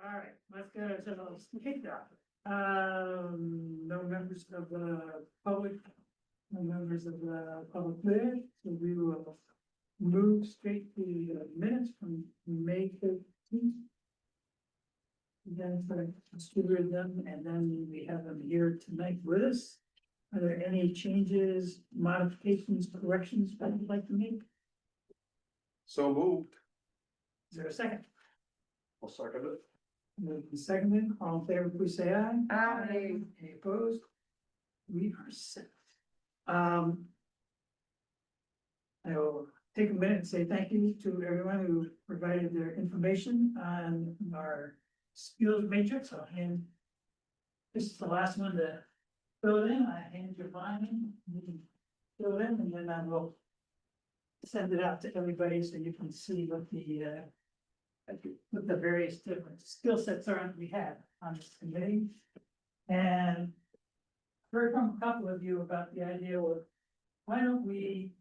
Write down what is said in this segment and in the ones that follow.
All right, let's go to the kickoff. No members of the public, no members of the public there, so we will move straight to the minutes from May 13th. Then for distribute them, and then we have them here tonight with us. Are there any changes, modifications, corrections that you'd like to make? So moved. Is there a second? I'll second it. Moved and seconded, all in favor, please say aye. Aye. Any opposed? We are set. I will take a minute and say thank you to everyone who provided their information on our skills matrix. I'll hand. This is the last one to fill it in. I hand you mine. You can fill it in, and then I will send it out to everybody so you can see what the various different skill sets are that we have on this committee. And heard from a couple of you about the idea of why don't we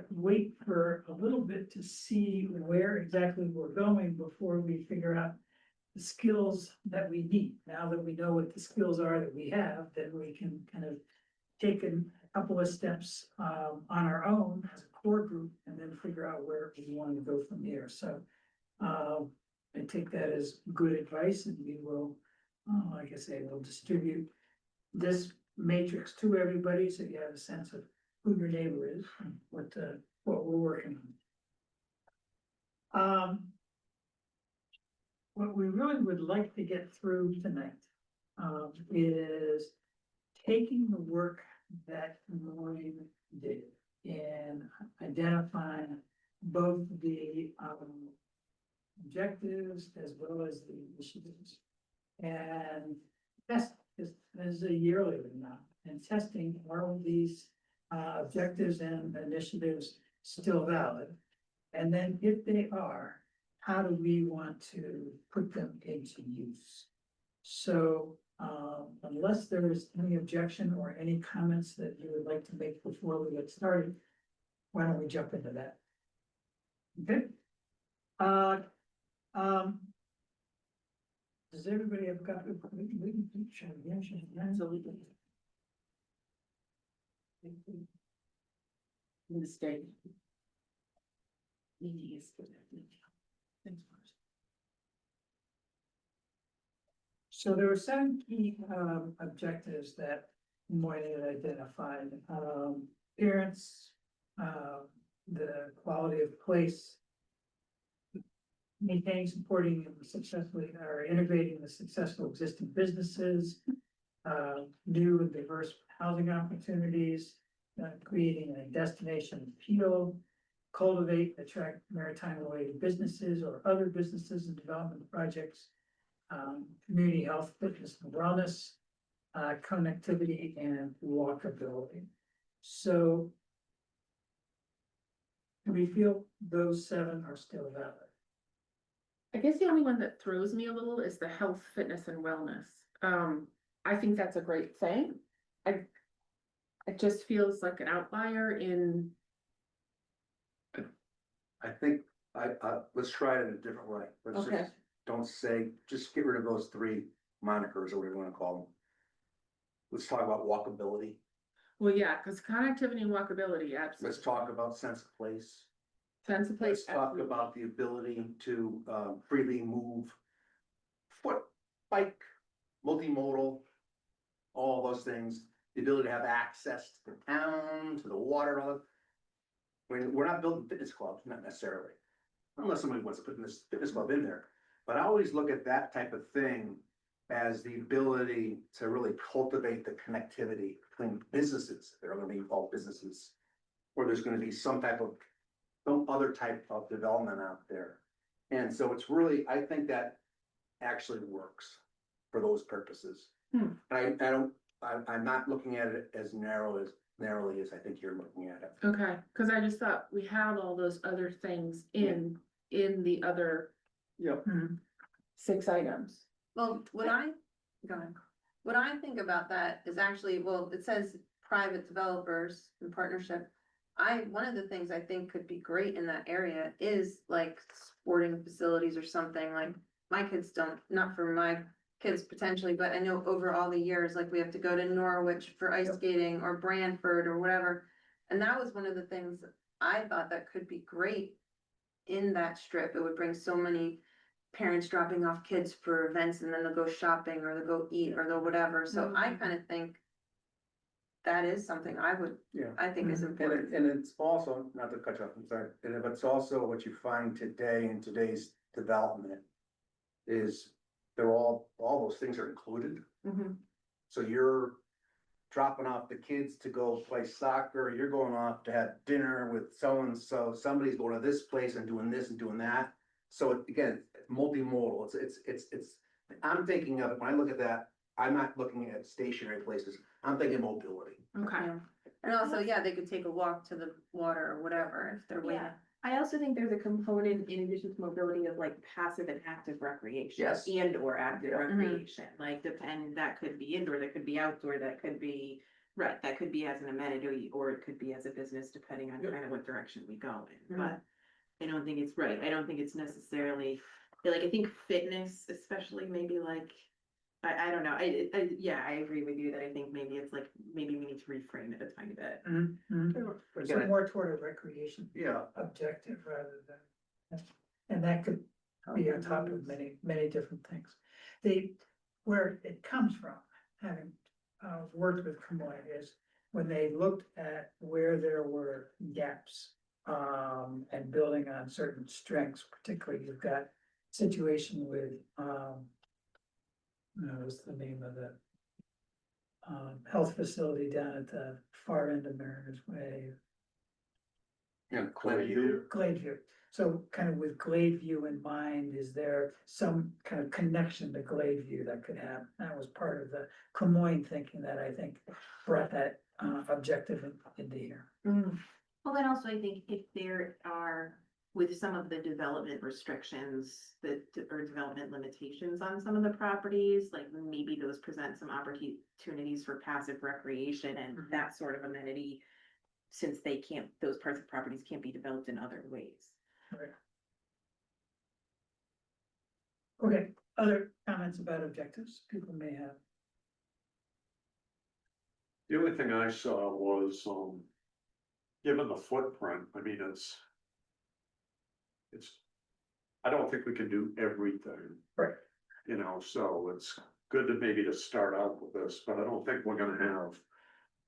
wait for a little bit to see where exactly we're going before we figure out the skills that we need. Now that we know what the skills are that we have, then we can kind of take a couple of steps on our own as a core group and then figure out where we want to go from here. So I take that as good advice, and we will, like I say, we'll distribute this matrix to everybody so you have a sense of who your neighbor is and what we're working on. What we really would like to get through tonight is taking the work that Maureen did and identifying both the objectives as well as the initiatives. And test is a yearly now, and testing are all these objectives and initiatives still valid? And then if they are, how do we want to put them into use? So unless there is any objection or any comments that you would like to make before we get started, why don't we jump into that? Okay. Does everybody have got? Mistake. So there were 7 key objectives that Moynihan identified. Appearance, the quality of place, maintaining, supporting, and successfully or integrating the successful existing businesses, new and diverse housing opportunities, creating a destination appeal, cultivate, attract maritime related businesses or other businesses and development projects, community health, fitness and wellness, connectivity and walkability. So do we feel those 7 are still valid? I guess the only one that throws me a little is the health, fitness and wellness. I think that's a great thing. It just feels like an outlier in. I think let's try it in a different way. Let's Okay. just don't say, just get rid of those 3 monikers or whatever you want to call them. Let's talk about walkability. Well, yeah, because connectivity and walkability, absolutely. Let's talk about sense of place. Sense of Let's place. talk absolutely. about the ability to freely move foot, bike, multimodal, all those things. The ability to have access to the town, to the water, all that. I mean, we're not building fitness clubs, not necessarily, unless somebody wants to put this fitness club in there. But I always look at that type of thing as the ability to really cultivate the connectivity between businesses that are going to be called businesses, or there's going to be some other type of development out there. And so it's really, I think that actually works for those purposes. I'm not looking at it as narrowly as I think you're looking at it. Okay, because I just thought we have all those other things in the other Yep. 6 items. Well, what I think about that is actually, well, it says private developers in partnership. One of the things I think could be great in that area is like sporting facilities or something, like my kids don't, not for my kids potentially, but I know over all the years, like we have to go to Norwich for ice Yep. skating or Branford or whatever. And that was one of the things I thought that could be great in that strip. It would bring so many parents dropping off kids for events and then they'll go shopping or they'll go eat or they'll whatever. So I kind of think that is something Yeah. I think is important. And it's also, not to cut you off, I'm sorry, but it's also what you find today in today's development is all those things are included. Mhm. So you're dropping off the kids to go play soccer, you're going off to have dinner with so-and-so, somebody's going to this place and doing this and doing that. So again, it's multimodal, it's, I'm thinking of, when I look at that, I'm not looking at stationary places, I'm thinking mobility. Okay. Yeah. And also, yeah, they could take a walk to the water or whatever if they're waiting. Yeah, I also think there's a component in addition to mobility of like passive and active recreation. Yes. And or active Yeah. recreation, like depend, that could be indoor, that could be outdoor, that could be, right, that could be as an amenity, or it could be as a business, depending on Yep. kind of what direction we go in, Mhm. but. I don't think it's right, I don't think it's necessarily, like, I think fitness, especially maybe like. I don't know, yeah, I agree with you that I think maybe it's like, maybe we need to reframe it a tiny bit. So more toward a recreation Yeah, objective rather than, and that could be on top of many, many different things. Where it comes from, having, worked with Cremona is when they looked at where there were gaps. And building on certain strengths, particularly you've got situation with, what's the name of the health facility down at the far end of Mariners Way, yeah, Glenview. Gladeview. So kind of with Gladeview in mind, is there some kind of connection to Gladeview that could happen? That was part of the Cremona thinking that I think brought that objective into here. Well, then also I think if there are, with some of the development restrictions, or development limitations on some of the properties, like maybe those present some opportunities for passive recreation and Mhm. that sort of amenity. Since they can't, those parts of properties can't be developed in other ways. Okay, other comments about objectives people may have? The only thing I saw was, given the footprint, I mean, I don't think we can do everything. Right. You know, so it's good to maybe to start out with this, but I don't think we're gonna have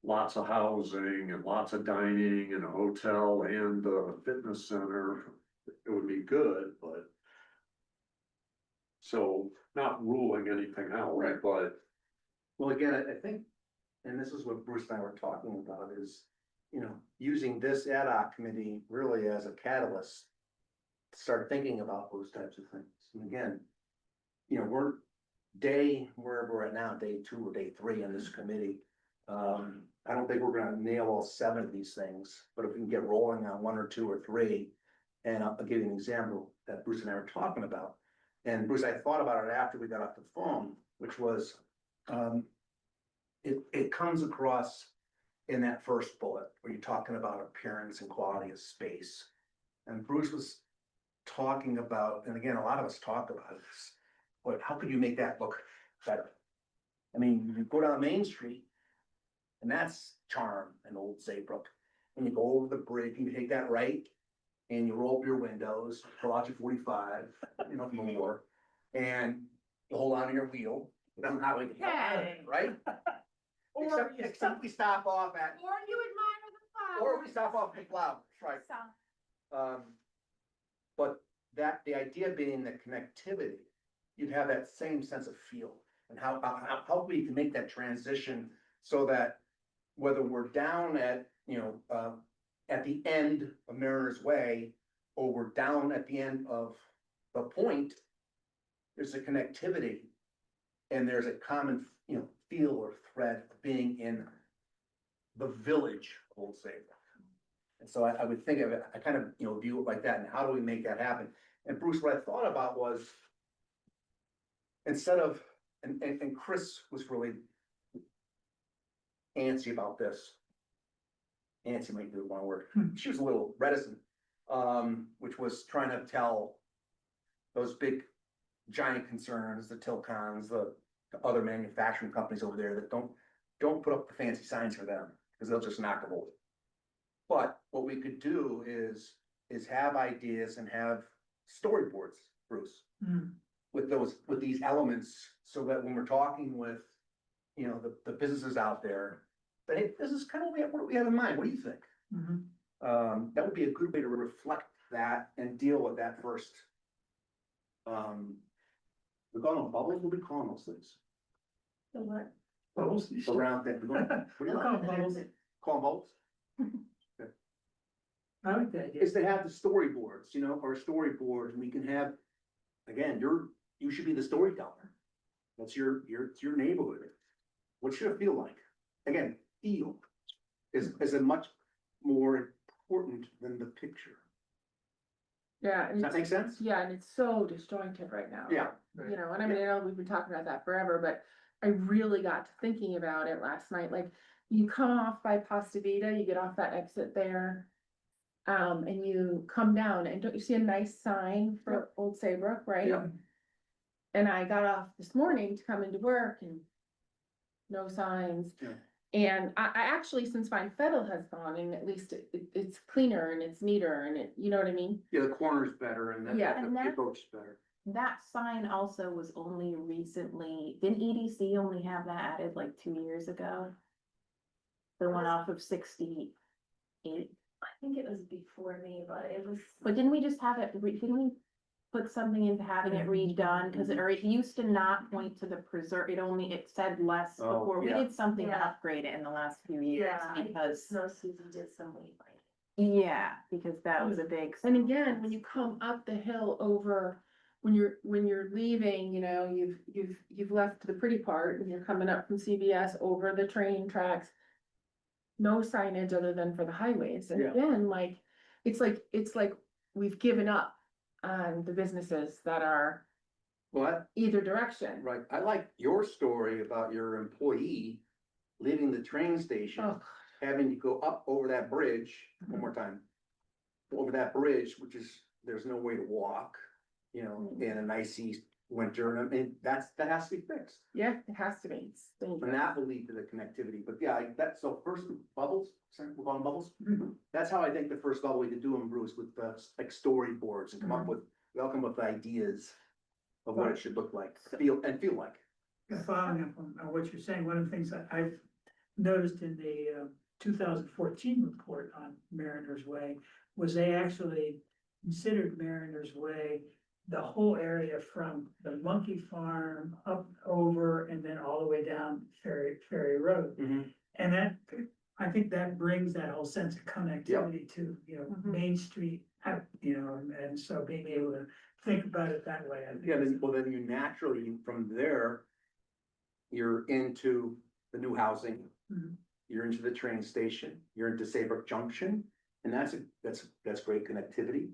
lots of housing and lots of dining and a hotel and a fitness center. It would be good, but so not ruling anything out, Right. but Well, again, I think, and this is what Bruce and I were talking about, is, using this ad hoc committee really as a catalyst. To start thinking about those types of things, and again, we're wherever we're at now, day 2 or day 3 in this committee. I don't think we're gonna nail all 7 of these things, but if we can get rolling on 1 or 2 or 3. And I'll give you an example that Bruce and I were talking about, and Bruce, I thought about it after we got off the phone, which was, it comes across in that first bullet, where you're talking about appearance and quality of space. And Bruce was talking about, and again, a lot of us talk about this, but how could you make that look better? I mean, you go down Main Street, and that's charm and old Saybrook, and you go over the bridge, and you take that right, and you roll up your windows, pull out your 45, from the war, and you hold on to your wheel, that's how we get out of it, right? Except we stop off at, Or you admire the or we stop off at flowers, right? But the idea being the connectivity, you'd have that same sense of feel, and how we can make that transition so that whether we're down at, at the end of Mariners Way, or we're down at the end of the point, there's a connectivity, and there's a common, feel or thread of being in the village of Old Saybrook. And so I would think of it, I kind of, view it like that, and how do we make that happen? And Bruce, what I thought about was, instead of, and Chris was really antsy about this. Antsy might be the wrong word, she was a little reticent, which was trying to tell those big giant concerns, the Tilcons, the other manufacturing companies over there that don't put up the fancy signs for them, because they'll just knock them over. But what we could do is have ideas and have storyboards, Bruce, Hmm. with these elements, so that when we're talking with, you know, the businesses out there, that, hey, this is kind of what we have in mind, what do you think? Mhm. That would be a good way to reflect that and deal with that first. We call them bubbles, what do we call those things? So what? Bubbles. Around that, we don't, what do you We'll call call them bubbles. call them bubbles? I like that idea. Is to have the storyboards, you know, or storyboards, and we can have, again, you should be the storyteller. That's it's your neighborhood. What should it feel like? Again, feel is a much more important than the picture. Yeah, Does and that it's, make sense? yeah, and it's so disjointed right now. Yeah. You know, and I mean, I know we've been talking about that forever, but I really got to thinking about it last night, like, you come off by Pasta Vida, you get off that exit there. And you come down, and don't you see a nice sign for Old Saybrook, right? Yeah. And I got off this morning to come into work and no signs. Yeah. And I actually, since Fine Fettle has gone, and at least it's cleaner and it's neater and it, you know what I mean? Yeah, the corner's better and Yeah. And that- approach is better. That sign also was only recently, didn't EDC only have that added like 2 years ago? The one off of 68, I think it was before me, but it was. but didn't we just have it, didn't we put something into having it redone? Cause it, or it used to not point to the preserve, it said less Oh, before, we yeah. did something to Yeah. upgrade it in the last few years, because, No, Susan did some weight. yeah, because that was a big. And again, when you come up the hill over, when you're leaving, you know, you've left the pretty part and you're coming up from CVS over the train tracks. No signage other than for the highways. And Yeah. again, like, it's like we've given up on the businesses that are Well, either direction. right, I like your story about your employee leaving the train station, Oh, having to go up over that bridge, one more time. Over that bridge, which is, there's no way to walk, you know, in an icy winter, and I mean, that has to be fixed. yeah, it has to be. It's And dangerous. that will lead to the connectivity, but yeah, so first bubbles, we're calling bubbles. That's how I think the first bubble we could do them, Bruce, with like storyboards and come up with ideas of what it should look like, feel like. Following up on what you're saying, one of the things that I've noticed in the 2014 report on Mariners Way was they actually considered Mariners Way the whole area from the monkey farm up over and then all the way down Ferry Road. And that, I think that brings that whole sense of connectivity to, you know, Mhm. Main Street, you know, and so being able to think about it that way, I think. Yeah, then you naturally, from there, you're into the new housing. Mhm. You're into the train station, you're into Saybrook Junction, and that's great connectivity.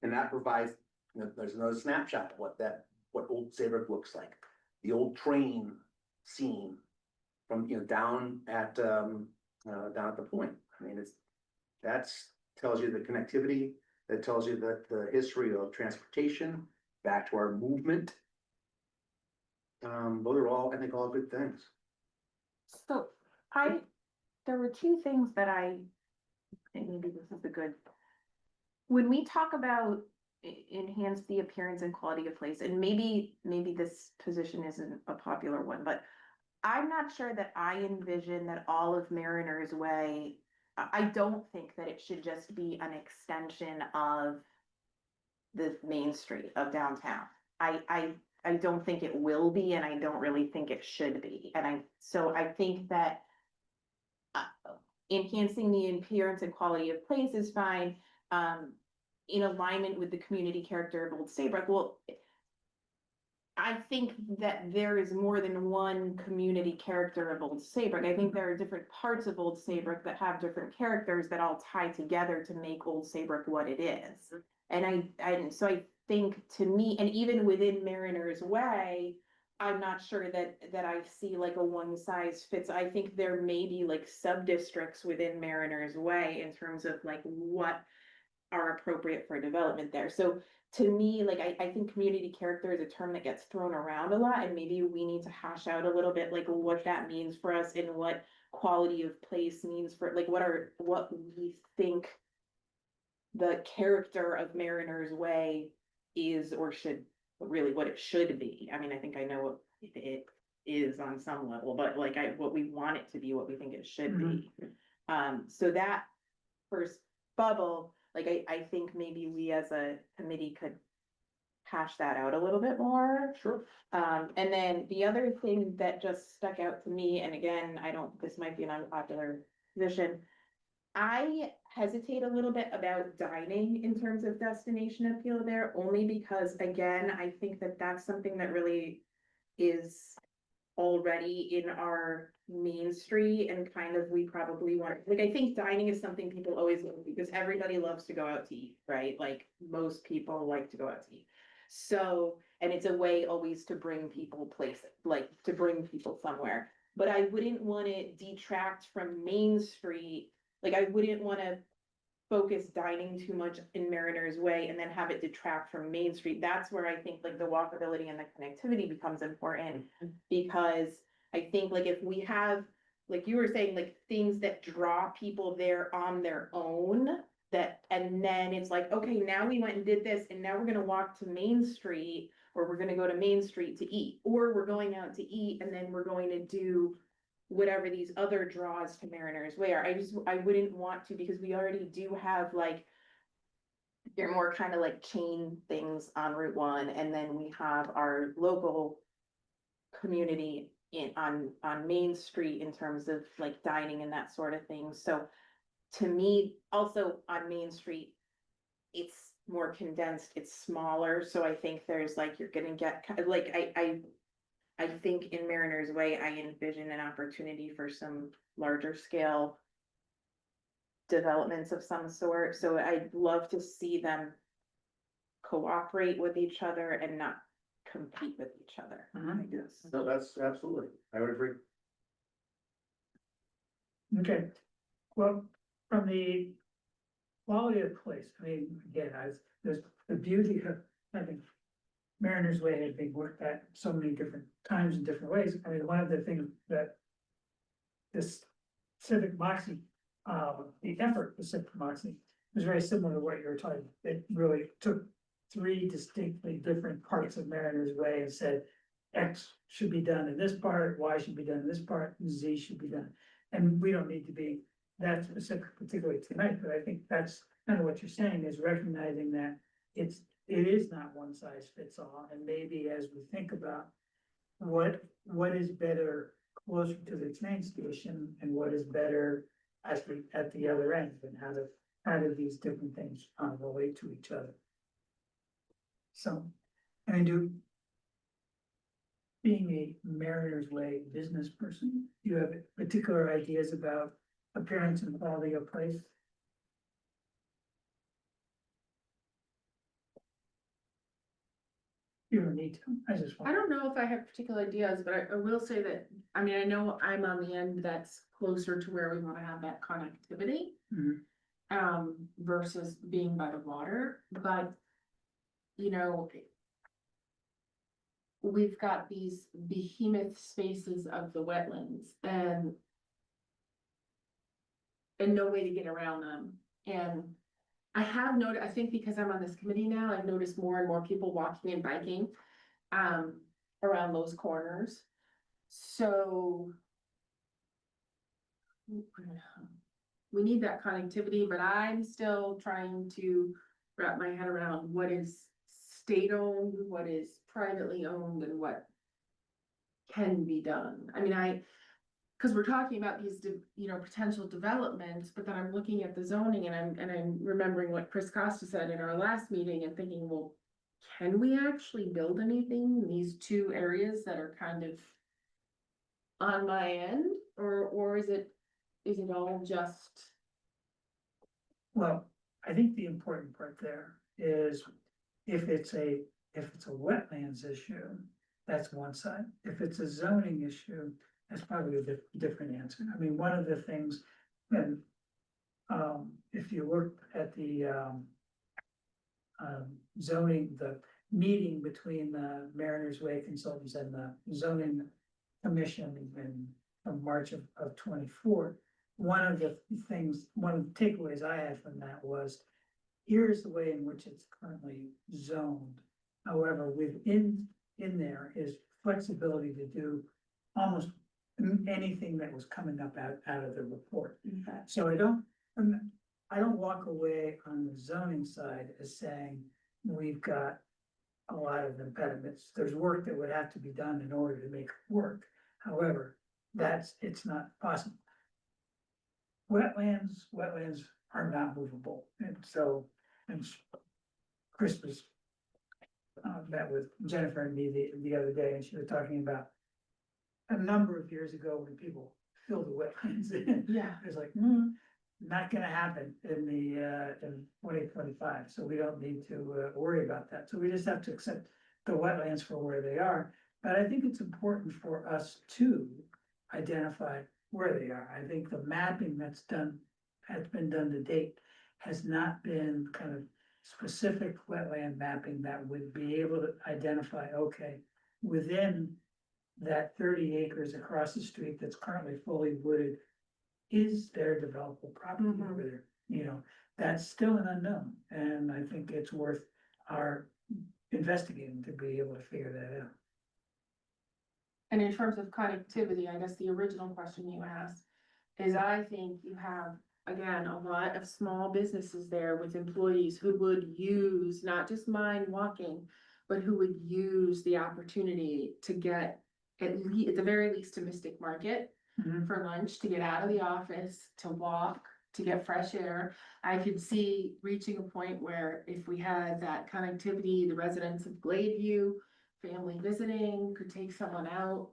And that provides, you know, there's another snapshot of what Old Saybrook looks like. The old train scene from, you know, down at the point. I mean, that's tells you the connectivity, that tells you that the history of transportation, back to our movement. Those are all, I think, all good things. So there were two things that I think maybe this is a good. When we talk about enhance the appearance and quality of place, and maybe this position isn't a popular one, but I'm not sure that I envision that all of Mariners Way, I don't think that it should just be an extension of the main street of downtown. I don't think it will be, and I don't really think it should be. And I think that enhancing the appearance and quality of place is fine, in alignment with the community character of Old Saybrook. Well, I think that there is more than one community character of Old Saybrook. I think there are different parts of Old Saybrook that have different characters that all tie together to make Old Saybrook what it is. And so I think, to me, and even within Mariners Way, I'm not sure that I see like a one size fits. I think there may be like sub districts within Mariners Way in terms of like what are appropriate for development there. So to me, like, I think community character is a term that gets thrown around a lot, and maybe we need to hash out a little bit, like, what that means for us and what quality of place means for, like, what we think the character of Mariner's Way is, or should, really what it should be. I mean, I think I know what it is on some level, but like, what we want it to be, what we think it should be. So that first bubble, like, I think maybe we as a committee could hash that out a little bit more. Sure. And then the other thing that just stuck out to me, and again, this might be an unpopular position. I hesitate a little bit about dining in terms of destination appeal there, only because, again, I think that that's something that really is already in our main street, and kind of, we probably want, like, I think dining is something people always love because everybody loves to go out to eat, right? Like, most people like to go out to eat. So, and it's a way always to bring people places, like, to bring people somewhere. But I wouldn't want to detract from Main Street. Like, I wouldn't want to focus dining too much in Mariner's Way and then have it detract from Main Street. That's where I think, like, the walkability and the connectivity becomes important. Because I think, like, if we have, like you were saying, like, things that draw people there on their own, that, and then it's like, okay, now we went and did this, and now we're gonna walk to Main Street, or we're gonna go to Main Street to eat, or we're going out to eat, and then we're going to do whatever these other draws to Mariner's Way are. I wouldn't want to, because we already do have, like, they're more kind of like chain things on Route 1, and then we have our local community on Main Street in terms of, like, dining and that sort of thing. So to me, also on Main Street, it's more condensed, it's smaller, so I think there's, like, you're gonna get, like, I think in Mariner's Way, I envision an opportunity for some larger scale developments of some sort. So I'd love to see them cooperate with each other and not compete with each other, I guess. No, that's absolutely, I would agree. Okay, well, from the quality of place, I mean, again, there's the beauty of, I think, Mariner's Way has been worked at so many different times in different ways. I mean, one of the things that this civic moxie, the effort for civic moxie was very similar to what you were talking. It really took three distinctly different parts of Mariner's Way and said, X should be done in this part, Y should be done in this part, and Z should be done. And we don't need to be that specific particularly tonight, but I think that's kind of what you're saying, is recognizing that it is not one size fits all, and maybe as we think about what is better closer to the train station and what is better at the other end, and how do these different things relate to each other. So, and being a Mariner's Way business person, do you have particular ideas about appearance and quality of place? You don't need to, I just I want. don't know if I have particular ideas, but I will say that, I mean, I know I'm on the end that's closer to where we want to have that connectivity. Mhm. Versus being by the water, but, you know, we've got these behemoth spaces of the wetlands and no way to get around them. And I have noticed, I think because I'm on this committee now, I've noticed more and more people walking and biking around those corners. So we need that connectivity, but I'm still trying to wrap my head around what is state-owned, what is privately owned, and what can be done. I mean, because we're talking about these, potential developments, but then I'm looking at the zoning and I'm remembering what Chris Costa said in our last meeting and thinking, well, can we actually build anything in these two areas that are kind of on my end, or is it all just? Well, I think the important part there is if it's a wetlands issue, that's one side. If it's a zoning issue, that's probably a different answer. I mean, one of the things when, if you look at the zoning, the meeting between the Mariners Way consultants and the zoning commission in March of 24. One of the things, one of the takeaways I had from that was, here's the way in which it's currently zoned. However, within there is flexibility to do almost anything that was coming up out of the report. So I don't walk away on the zoning side as saying we've got a lot of impediments. There's work that would have to be done in order to make it work. However, it's not possible. Wetlands are not movable, and so, and Chris was met with Jennifer and me the other day, and she was talking about a number of years ago when people filled the wetlands in. Yeah. It was like, not gonna happen in in 2025, so we don't need to worry about that. So we just have to accept the wetlands for where they are. But I think it's important for us to identify where they are. I think the mapping has been done to date, has not been kind of specific wetland mapping that would be able to identify, okay, within that 30 acres across the street that's currently fully wooded, is there developable property over there? You know, that's still an unknown, and I think it's worth our investigating to be able to figure that out. And in terms of connectivity, I guess the original question you asked is, I think you have, again, a lot of small businesses there with employees who would use, not just mind walking, but who would use the opportunity to get at the very least to Mystic Market for lunch, to get out of the office, to walk, to get fresh air. I could see reaching a point where if we had that connectivity, the residents of Gladeview, family visiting, could take someone out.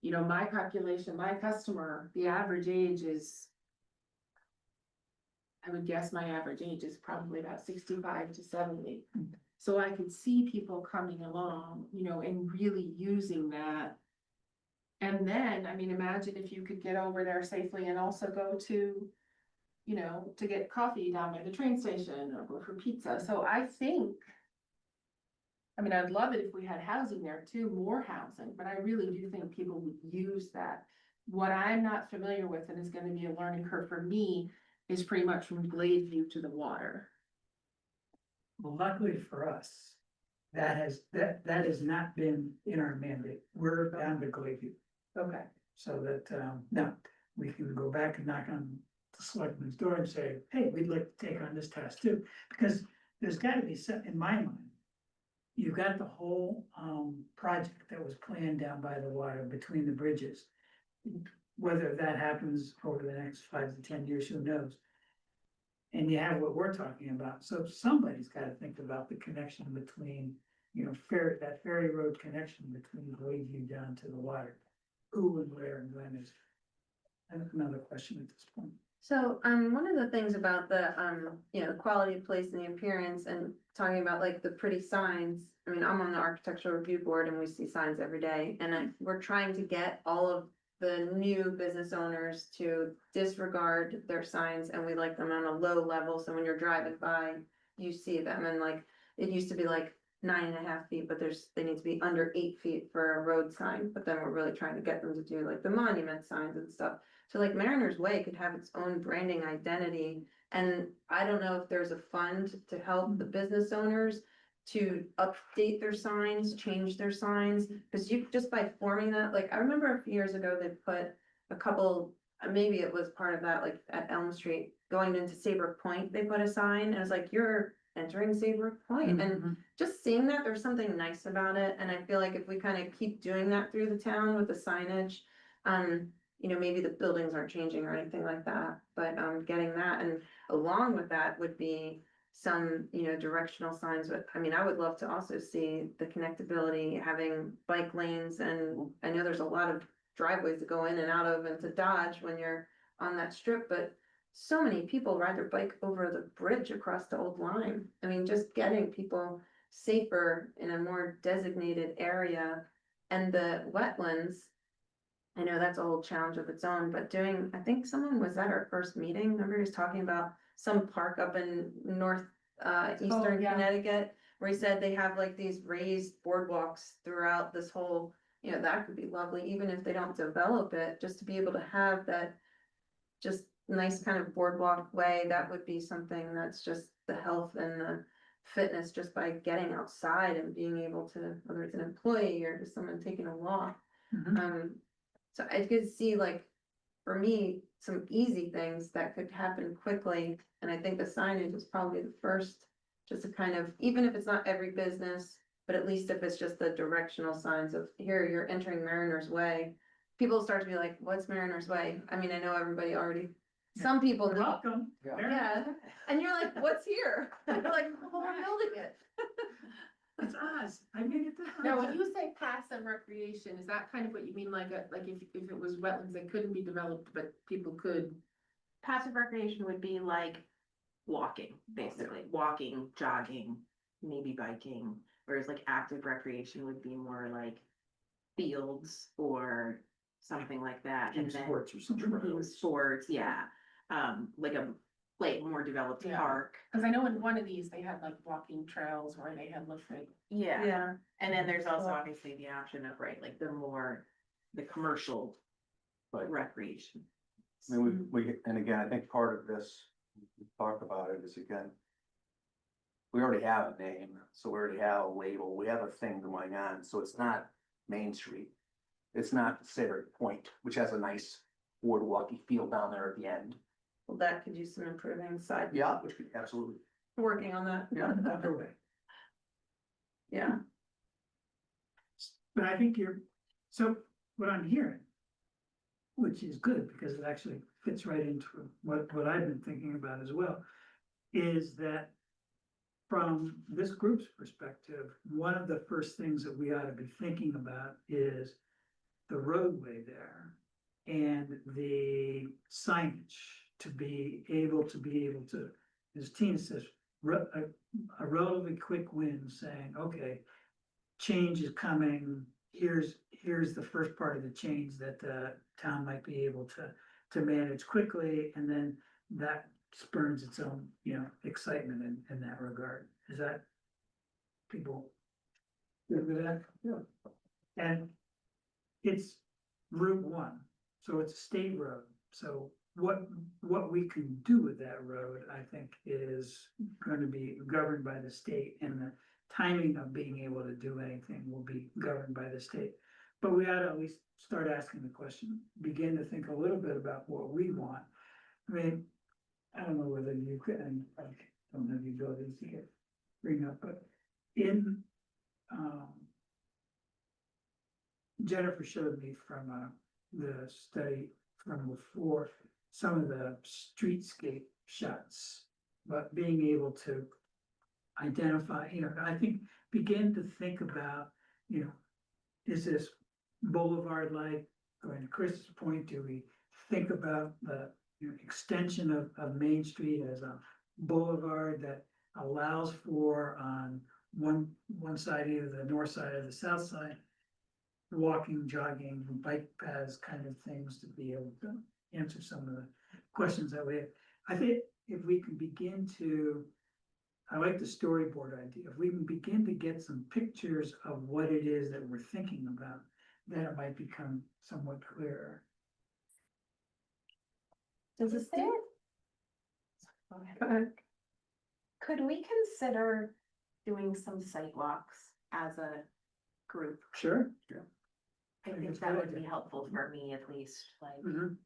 You know, my calculation, my customer, the average age is, I would guess my average age is probably about 65 to 70. So I could see people coming along, you know, and really using that. And then, I mean, imagine if you could get over there safely and also go to, you know, to get coffee down by the train station or go for pizza. So I think, I mean, I'd love it if we had housing there too, more housing, but I really do think people would use that. What I'm not familiar with, and is gonna be a learning curve for me, is pretty much from Gladeview to the water. Well, luckily for us, that has not been in our mandate. We're down to Gladeview. Okay. So that, now, we can go back and knock on the selectman's door and say, hey, we'd like to take on this task too. Because there's gotta be some, in my mind, you've got the whole, project that was planned down by the water between the bridges. Whether that happens over the next 5 to 10 years, who knows? And you have what we're talking about, so somebody's gotta think about the connection between, you know, that ferry road connection between Gladeview down to the water. Who and where and when is another question at this point. So, one of the things about the, you know, quality of place and the appearance and talking about like the pretty signs. I mean, I'm on the architectural review board and we see signs every day, and we're trying to get all of the new business owners to disregard their signs, and we like them on a low level, so when you're driving by, you see them, and like, it used to be like 9.5 feet, but they need to be under 8 feet for a road sign, but then we're really trying to get them to do like the monument signs and stuff. So like Mariners Way could have its own branding identity, and I don't know if there's a fund to help the business owners to update their signs, change their signs, because you, just by forming that, like, I remember a few years ago, they put a couple, maybe it was part of that, like at Elm Street, going into Saybrook Point, they put a sign, and it's like, you're entering Saybrook Point, and just seeing that, there's something nice about it, and I feel like if we kind of keep doing that through the town with the signage, you know, maybe the buildings aren't changing or anything like that, but, getting that, and along with that would be some, you know, directional signs, but I mean, I would love to also see the connectability, having bike lanes, and I know there's a lot of driveways to go in and out of and to dodge when you're on that strip, but so many people ride their bike over the bridge across the old line. I mean, just getting people safer in a more designated area, and the wetlands, I know that's a whole challenge of its own, but I think someone was at our first meeting, remember he was talking about some park up in Eastern yeah. Connecticut, where he said they have like these raised boardwalks throughout this whole, you know, that could be lovely, even if they don't develop it, just to be able to have that just nice kind of boardwalk way, that would be something that's just the health and the fitness just by getting outside and being able to, whether it's an employee or just someone taking a walk. Mhm. So I could see like, for me, some easy things that could happen quickly, and I think the signage is probably the first, just to kind of, even if it's not every business, but at least if it's just the directional signs of, here, you're entering Mariner's Way. People start to be like, what's Mariner's Way? I mean, I know everybody already, some people know. Welcome. Yeah. Very Yeah, nice. and you're like, what's here? You're like, oh, we're building it. It's us. I made it to. Now, when you say passive recreation, is that kind of what you mean, like, like if it was wetlands that couldn't be developed, but people could? Passive recreation would be like walking, basically, walking, jogging, maybe biking. Whereas like active recreation would be more like fields or something like that. Team And then sports or something. team sports, yeah. Like a more developed Yeah. park. Cause I know in one of these, they had like walking trails where they had looked like. Yeah. Yeah, And then there's also Cool. obviously the option of, right, like the commercial Right. recreation. I mean, and again, I think part of this, we talk about it is again. We already have a name, so we already have a label, we have a thing going on, so it's not Main Street. It's not Saybrook Point, which has a nice boardwalky feel down there at the end. well, that could use some improving side. Yeah, which could absolutely, Working on that. yeah. Underway. Yeah, But I think so what I'm hearing, which is good because it actually fits right into what I've been thinking about as well, is that from this group's perspective, one of the first things that we ought to be thinking about is the roadway there and the signage to be able to, as Tina says, a relatively quick win saying, okay, change is coming, here's the first part of the change that the town might be able to manage quickly, and then that spurns its own, excitement in that regard. Is that people good with that? Yeah. And it's Route 1, so it's a state road, so what we can do with that road, I think, is going to be governed by the state, and the timing of being able to do anything will be governed by the state. But we ought to at least start asking the question, begin to think a little bit about what we want. I mean, I don't know whether you can, I don't have the ability to bring up, but in, Jennifer showed me from, the study from before, some of the streetscape shots, but being able to identify, I think, begin to think about, is this boulevard like going to Chris's point? Do we think about the extension of Main Street as a boulevard that allows for on one side, either the north side or the south side, walking, jogging, bike paths kind of things to be able to answer some of the questions that we have. I think if we can begin to, I like the storyboard idea. If we can begin to get some pictures of what it is that we're thinking about, then it might become somewhat clearer. does it stay? Could we consider doing some sidewalks as a group? Sure. I think think it's that good would be idea. helpful for me at least, like Mhm.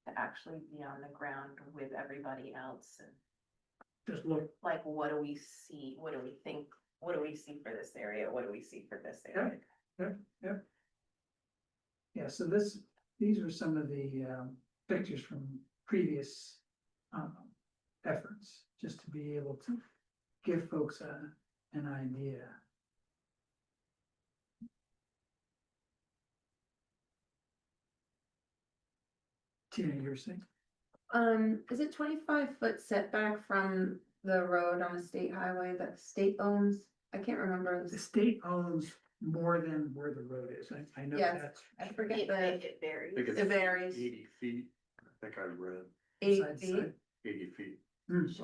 to actually be on the ground with everybody else and Just look, like, what do we see? What do we think? What do we see for this area? What do we see for this Yeah. area? yeah, so these were some of the pictures from previous efforts, just to be able to give folks an idea. Tina, you were saying? Is it 25 foot setback from the road on a state highway that the state owns? I can't remember. The state owns more than where the road is. I know Yes. that's. I forget It the varies. I think It varies. 80 feet, I think I read 8 side to feet. side. 80 feet.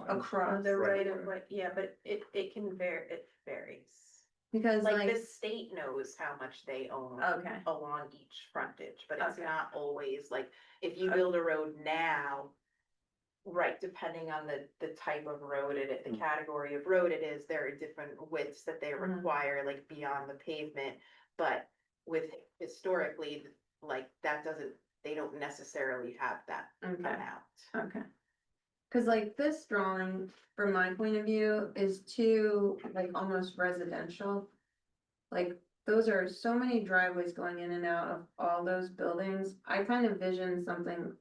across. The Right. right of way, yeah, but it can it varies. Because Like the like, state knows how much they own okay, along each frontage, but it's Okay. not always like, if you build a road now. Right, depending on the type of road the Mm. category of road it is, there are different widths that they Mhm. require, like beyond the pavement. But with historically, like that doesn't, they don't necessarily have that okay, amount. okay. Cause like this drawing, from my point of view, is too, like, almost residential. Like, those are so many driveways going in and out of all those buildings, I kind of vision something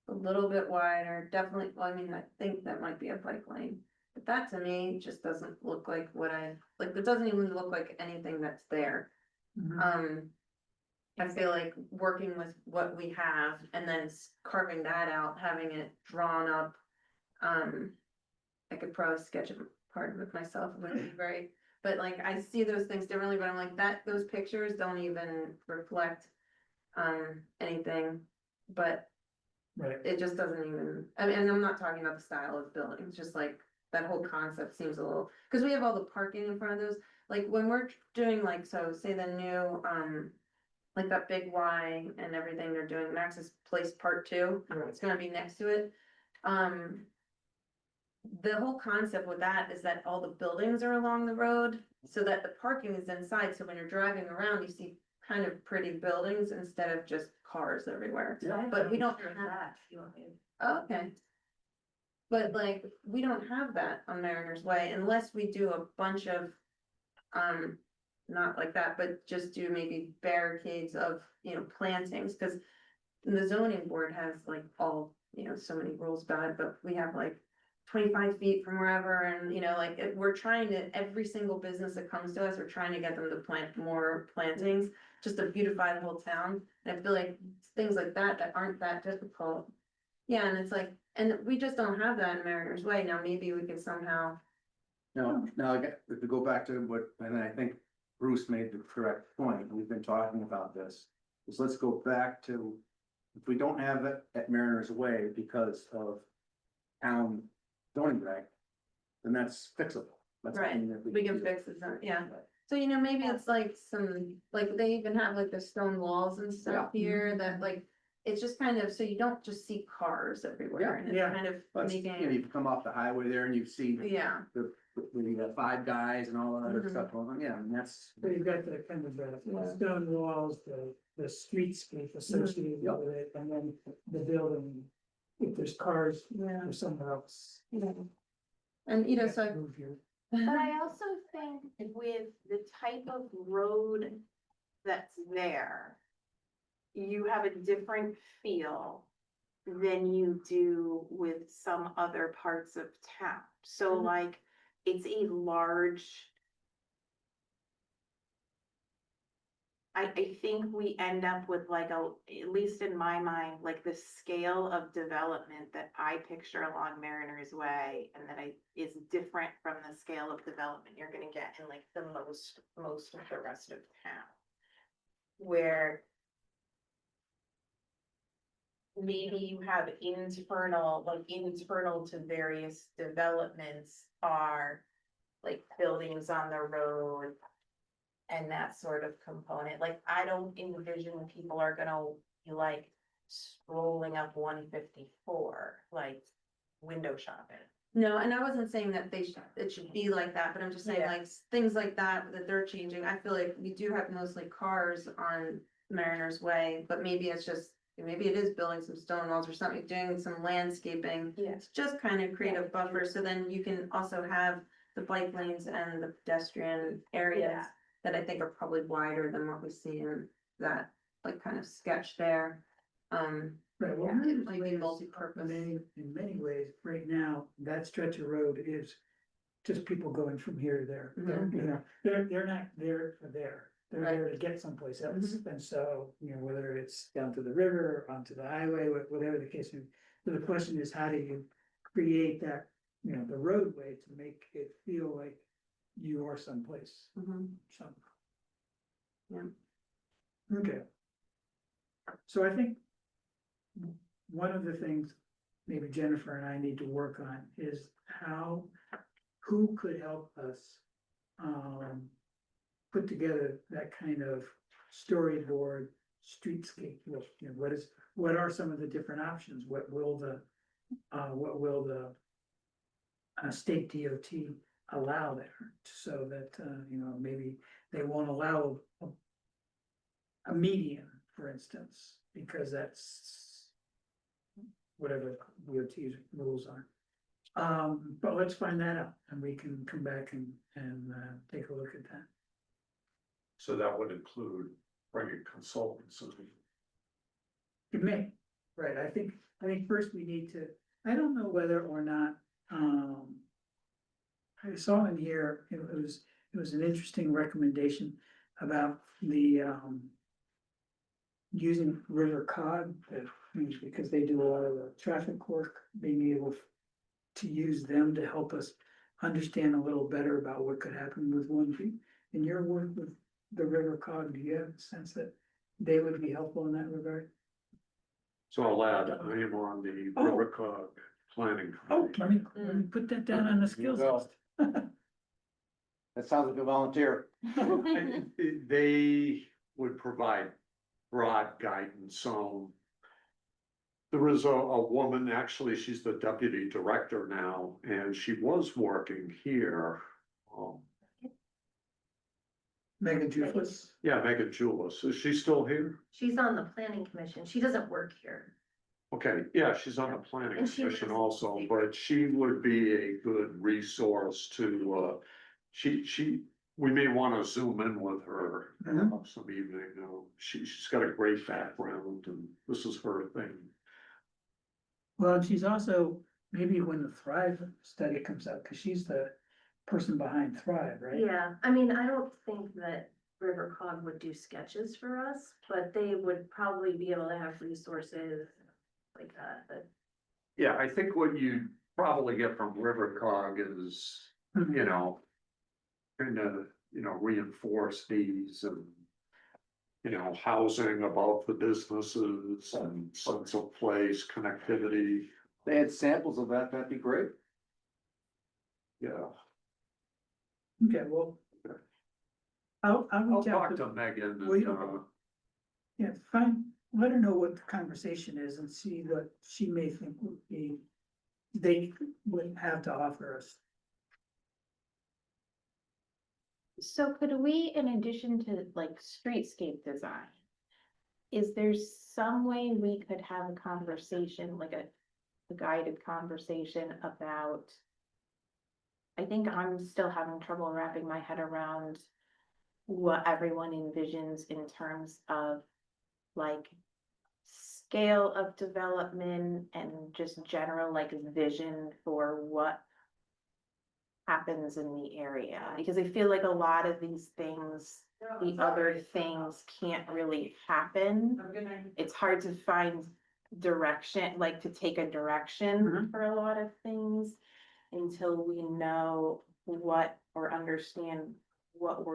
a little bit wider, definitely, well, I mean, I think that might be a bike lane. But that to me just doesn't look like what like, it doesn't even look like anything that's there. I feel like working with what we have and then carving that out, having it drawn up. I could probably sketch it part of it myself, it wouldn't be very, but like, I see those things differently, but I'm like, those pictures don't even reflect. Anything, but Right. it just doesn't even, I mean, and I'm not talking about the style of the building, it's just like, that whole concept seems a little, cause we have all the parking in front of those, like, when we're doing like, so say the new, like that big Y and everything they're doing, Max's Place Part 2, Right. it's gonna be next to it. The whole concept with that is that all the buildings are along the road, so that the parking is inside, so when you're driving around, you see kind of pretty buildings instead of just cars everywhere. But we don't have that. Okay. But like, we don't have that on Mariners Way unless we do a bunch of, not like that, but just do maybe barricades of, plantings, cause the zoning board has like all, so many rules about it, but we have like 25 feet from wherever, and like, we're trying to, every single business that comes to us, we're trying to get them to plant more plantings, just to beautify the whole town, and I feel like things like that aren't that difficult. Yeah, and it's like, and we just don't have that in Mariners Way, now maybe we can somehow. Now, if we go back to what, and I think Bruce made the correct point, we've been talking about this, is let's go back to, if we don't have it at Mariners Way because of town zoning reg, then that's fixable. That's Right, something that we can do. fix it, yeah. So, maybe it's like some, like, they even have like the stone walls and stuff here that like, it's just kind of, so you don't just see cars everywhere, and it's Yeah. kind of But, making, you come off the highway there and you see yeah. when you got Five Guys and all that other Mhm. stuff going on, yeah, and that's. So you've got the kind of Yeah. the stone walls, the streetscape associated Yep. with it, and then the building. If there's cars Yeah. or somewhere else. Yeah. And you have so. to move your- But I also think with the type of road that's there, you have a different feel than you do with some other parts of town. So Mhm. like, it's a large. I think we end up with like at least in my mind, like the scale of development that I picture along Mariners Way, and that is different from the scale of development you're gonna get in like the most of the rest of town. Where maybe you have internal to various developments are like buildings on the road. And that sort of component, like, I don't envision people are gonna be like scrolling up 154, like window shopping. No, and I wasn't saying that it should be like that, but I'm just saying Yeah. like things like that they're changing. I feel like we do have mostly cars on Mariners Way, but maybe it is building some stone walls or something, doing some landscaping. Yeah. It's just kind of create a buffer, so then you can also have the bike lanes and the pedestrian areas Yeah. that I think are probably wider than what we see in that like kind of sketch there. Right, well, Yeah, it Mariners might Way be is, multi-purpose. in many ways, right now, that stretch of road is just people going from here to there. Mhm. They're not there for there. They're Right. there to get someplace else. And so, whether it's down to the river or onto the highway, whatever the case may be. So the question is, how do you create that, the roadway to make it feel like you are someplace, Mhm. so. Yeah. Okay. So I think one of the things maybe Jennifer and I need to work on is who could help us put together that kind of storyboard streetscape look, you know, what are some of the different options? What will the state DOT allow there, so that, you know, maybe they won't allow a median, for instance, because that's whatever DOT's rules are. But let's find that out, and we can come back and take a look at that. So that would include bringing consultants in. It may, right, I think first we need to, I don't know whether or not, I saw in here, it was an interesting recommendation about the, using River Cog, because they do a lot of the traffic work, being able to use them to help us understand a little better about what could happen with one thing. In your work with the River Cog, do you have a sense that they would be helpful in that regard? So I'll add, I am on the Oh. River Cog planning. Oh, committee. let me put that down on the skills Well, list. That sounds like a volunteer. And they would provide broad guidance on. There is a woman, actually, she's the deputy director now, and she was working here. Megan Jufus. Yeah, Megan Julis, is she still here? She's on the planning commission. She doesn't work here. Okay, yeah, she's on the planning And she commission lives- also, but she would be a good resource to, we may wanna zoom in with her. Mhm. Some evening, she's got a great background and this is her thing. Well, and she's also, maybe when the Thrive study comes out, because she's the person behind Thrive, right? Yeah, I mean, I don't think that River Cog would do sketches for us, but they would probably be able to have resources like that, but. Yeah, I think what you probably get from River Cog is, you know, kind of, reinforce these and, housing above the businesses and sense of place, connectivity, They had samples of that, that'd be great. yeah. Okay, well. I'll I'll reach out talk to, to Megan Will and, you? Yeah, fine, let her know what the conversation is and see what she may think would be, they would have to offer us. So could we, in addition to like streetscape design, is there some way we could have a conversation, like a guided conversation about? I think I'm still having trouble wrapping my head around what everyone envisions in terms of like scale of development and just general like vision for what happens in the area, because I feel like a lot of these things, the other things can't really happen. It's hard to find direction, like to take a direction Mhm. for a lot of things until we know what or understand what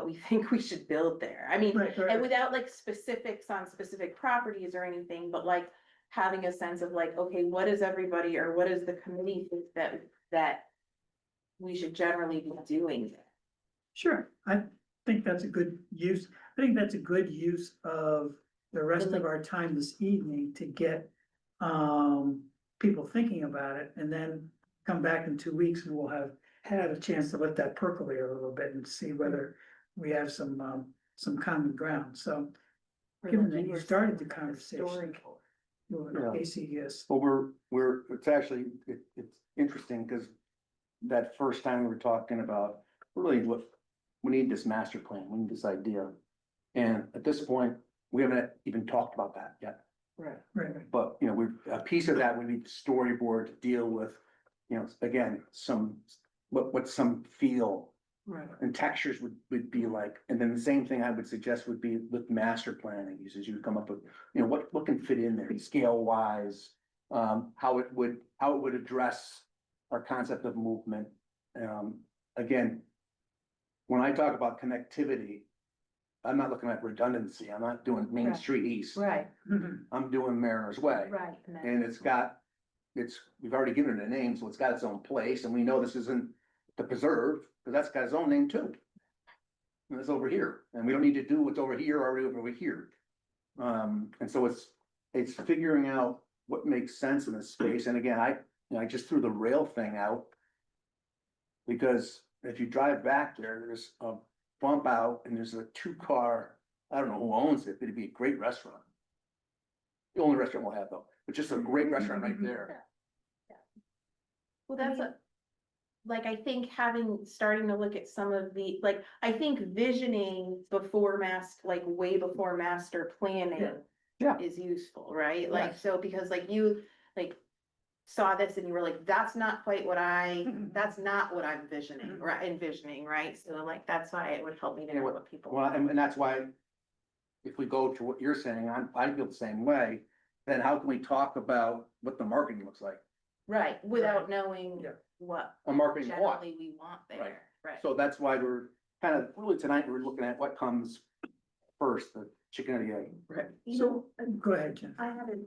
we think we should build there. I mean, Right, right, and right. without like specifics on specific properties or anything, but like having a sense of like, okay, what is everybody or what is the committee think that we should generally be doing? Sure, I think that's a good use, I think that's a good use of the rest of our time this evening to get people thinking about it, and then come back in 2 weeks and we'll have had a chance to let that percolate a little bit and see whether we have some common ground, so. Given that you started the conversation. Yeah. Casey, yes, Well, it's actually, it's interesting, because that first time we were talking about, really what, we need this master plan, we need this idea. And at this point, we haven't even talked about that yet. right, But, a piece of that would be the storyboard to deal with, again, what some feel right, and textures would be like. And then the same thing I would suggest would be with master planning, uses you would come up with, what can fit in there scale wise. How it would address our concept of movement. Again, when I talk about connectivity, I'm not looking at redundancy, I'm not doing Main Right. Street East, Right, I'm doing Mariners Way. right. And then- And we've already given it a name, so it's got its own place, and we know this isn't the preserve, because that's got its own name too. And it's over here, and we don't need to do what's over here already over here. And so it's figuring out what makes sense in this space, and again, I just threw the rail thing out. Because if you drive back there, there's a bump out and there's a 2-car, I don't know who owns it, but it'd be a great restaurant. The only restaurant we'll have though, but just a great restaurant right there. Well, that's a, like, I think starting to look at some of the, like, I think visioning before like way before master planning. Yeah. Is useful, right? Like, Yes. so because like you, like, saw this and you were like, that's not quite what that's not what I'm envisioning, right? So like, that's why it would help me to know what people. Well, and that's why, if we go to what you're saying, I feel the same way, then how can we talk about what the marketing looks like? Right, without knowing Yeah. what A marketing of what? generally we want Right. there, right? So that's why we're kind of, really tonight, we're looking at what comes first, the chicken or the egg. Right, You so, know, go ahead, Jen. I had a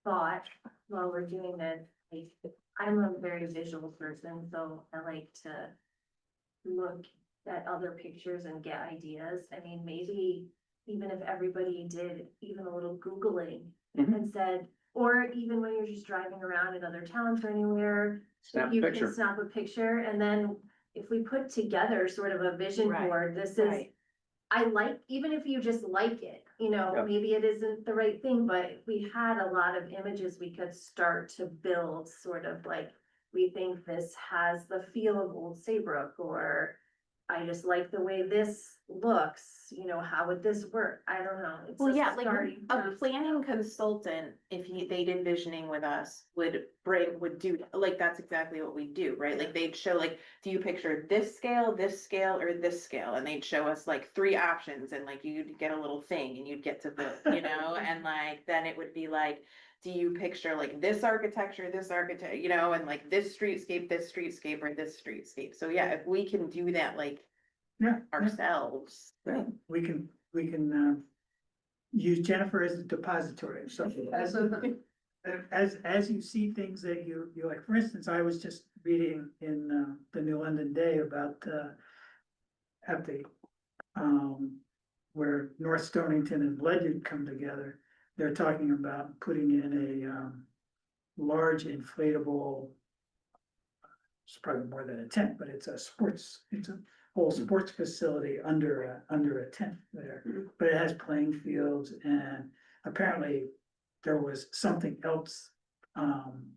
thought while we're doing this, like, I'm a very visual person, so I like to look at other pictures and get ideas. I mean, maybe even if everybody did even a little Googling Mhm. and said, or even when you're just driving around in other towns or anywhere, Snap a you picture. can snap a picture, and then if we put together sort of a vision Right, board, this is, right. I like, even if you just like it, you know, Yeah. maybe it isn't the right thing, but if we had a lot of images we could start to build, sort of like, we think this has the feel of Old Saybrook, or I just like the way this looks, you know, how would this work? I don't know. It's Well, a yeah, like starting a point. planning consultant, if they did visioning with us, would do, like, that's exactly what we do, right? Like, they'd show like, do you picture this scale, or this scale? And they'd show us like 3 options, and like, you'd get a little thing and you'd get to the, you know, and like, then it would be like, do you picture like this architecture, you know, and like this streetscape, or this streetscape? So yeah, if we can do that, like, Yeah, ourselves. yeah, we can, use Jennifer as a depository of stuff. As you see things that you like, for instance, I was just reading in, the New London Day about, at the, where North Stonington and Ledyard come together, they're talking about putting in a, large inflatable, it's probably more than a tent, but it's a whole sports facility under a tent there. But it has playing fields, and apparently there was something else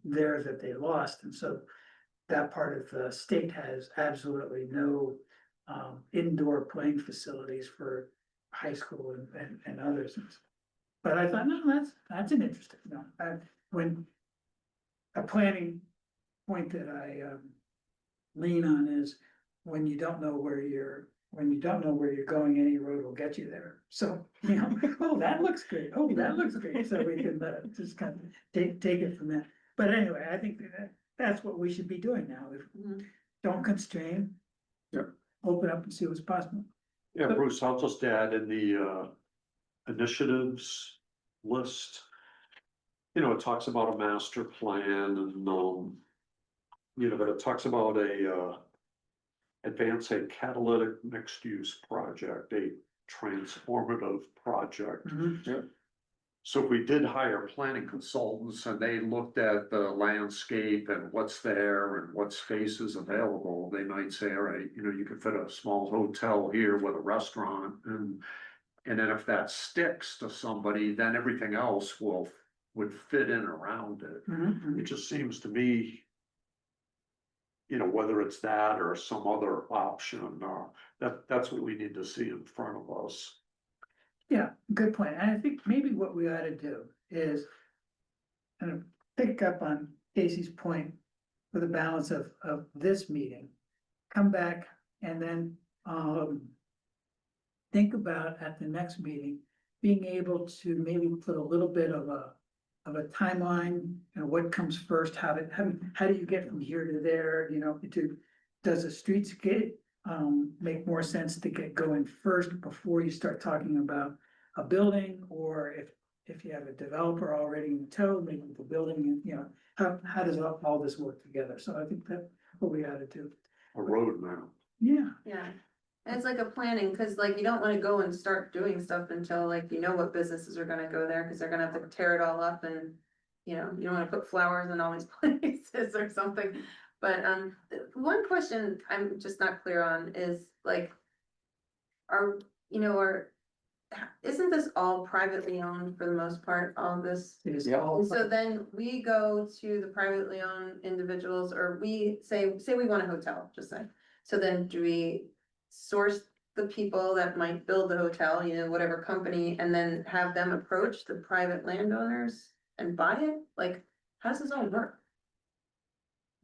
there that they lost, and so that part of the state has absolutely no indoor playing facilities for high school and others. But I thought, no, that's an interesting, when a planning point that I lean on is when you don't know where you're going, any road will get you there. So, you know, oh, that looks great. Oh, that looks great. So we can just kind of take it from that. But anyway, I think that's what we should be doing now. Mhm. Don't constrain. Yep. Open up and see what's possible. Yeah, Bruce, I'll just add in the initiatives list. You know, it talks about a master plan and, you know, but it talks about advance a catalytic mixed use project, a transformative project. So if we did hire planning consultants and they looked at the landscape and what's there and what space is available, they might say, all right, you know, you could fit a small hotel here with a restaurant, and then if that sticks to somebody, then everything else would fit in around it. It just seems to me, you know, whether it's that or some other option, that's what we need to see in front of us. Yeah, good point. And I think maybe what we ought to do is kind of pick up on Casey's point for the balance of this meeting. Come back and then think about at the next meeting, being able to maybe put a little bit of a timeline and what comes first, how do you get from here to there, you know, does a streetscape make more sense to get going first before you start talking about a building? Or if you have a developer already in tow, maybe the building, you know, how does all this work together? So I think that's what we ought to do. A road map. Yeah, Yeah, and it's like a planning, cause like you don't wanna go and start doing stuff until like you know what businesses are gonna go there, cause they're gonna have to tear it all up and. You know, you don't wanna put flowers in all these places or something, but one question I'm just not clear on is like. Are, you know, isn't this all privately owned for the most part, all of this? it is Yeah. all. And so then we go to the privately owned individuals, or we say we want a hotel, just say. So then do we source the people that might build the hotel, you know, whatever company, and then have them approach the private landowners and buy it? Like, how does this all work?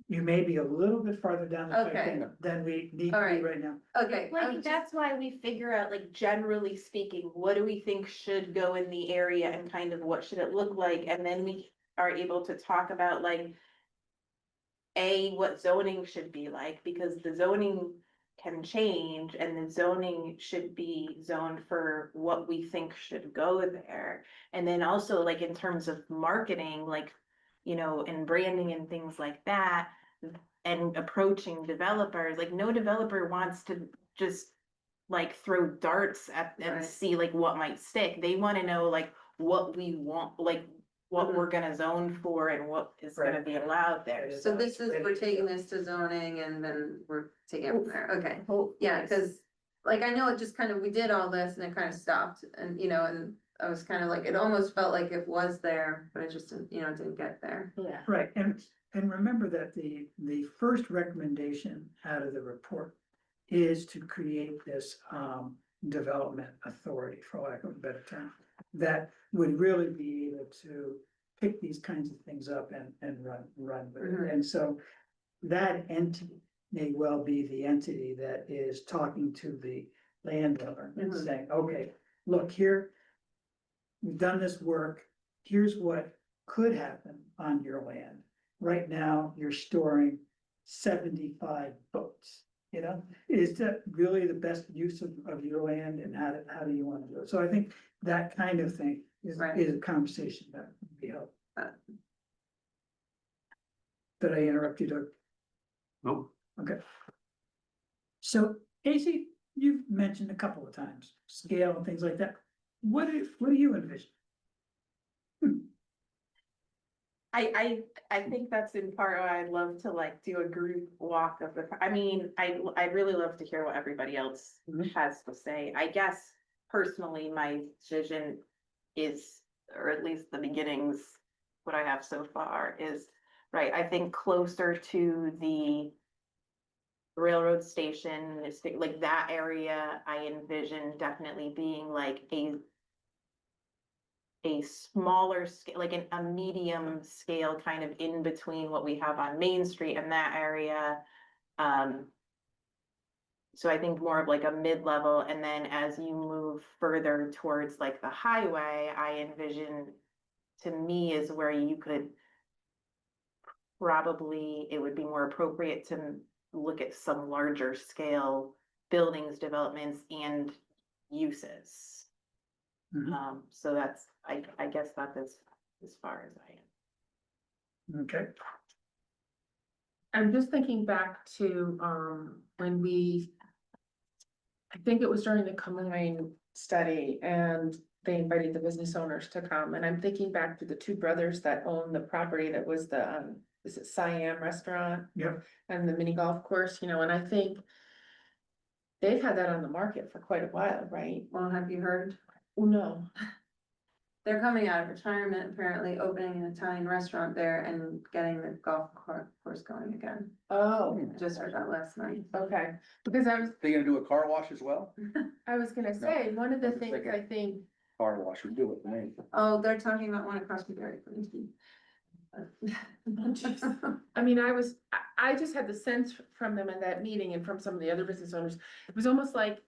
You may be a little bit farther down the pipe Okay. than we need to All be right. right now. Okay. I'm Like, just- that's why we figure out, like, generally speaking, what do we think should go in the area and kind of what should it look like? And then we are able to talk about like, what zoning should be like, because the zoning can change and the zoning should be zoned for what we think should go there. And then also like in terms of marketing, like, you know, and branding and things like that, and approaching developers, like no developer wants to just like throw darts at and Right. see like what might stick. They wanna know like what we want, like what Mhm. we're gonna zone for and what is gonna be allowed there. Right. So this is, we're taking this to zoning and then we're taking it from there, okay. Hope- Yeah, cause like I know it just kind of, we did all this and it kind of stopped and, you know, and I was kind of like, it almost felt like it was there, but it just didn't, you know, it didn't get there. Yeah. Right, and remember that the first recommendation out of the report is to create this development authority, for lack of a better term, that would really be able to pick these kinds of things up and run with Mhm. it. And so that entity may well be the entity that is talking to the landowner and Mhm. saying, okay, look here, we've done this work, here's what could happen on your land. Right now, you're storing 75 boats, you know, is that really the best use of your land, and how do you wanna do it? So I think that kind of thing is Right. a conversation that would be helpful. Uh. Did I interrupt you, Doug? No, Okay. So, AC, you've mentioned a couple of times, scale and things like that. What do you envision? I think that's in part why I'd love to like do a group walk of the, I mean, I'd really love to hear what everybody else Mhm. has to say. I guess personally, my vision is, or at least the beginnings, what I have so far is, right, I think closer to the railroad station, like that area, I envision definitely being like a smaller scale, like a medium scale kind of in between what we have on Main Street and that area. So I think more of like a mid-level, and then as you move further towards like the highway, I envision, to me, is where you could probably, it would be more appropriate to look at some larger scale buildings, developments and uses. Mhm. So that's, I guess that is as far as I am. Okay, I'm just thinking back to, when I think it was during the combined study and they invited the business owners to come, and I'm thinking back to the two brothers that own the property that was the, is it Siam Restaurant? Yep. And the mini golf course, you know, and I think they've had that on the market for quite a while, right? Well, have you heard? No. They're coming out of retirement, apparently opening an Italian restaurant there and getting the golf course going again. Oh, Just heard that last night. okay, because They gonna do a car wash as well? I was gonna say, one of the I'm just things thinking. I think, Car wash would do it, right? Oh, they're talking about one across from Dairy Queen. I mean, I just had the sense from them in that meeting and from some of the other business owners, it was almost like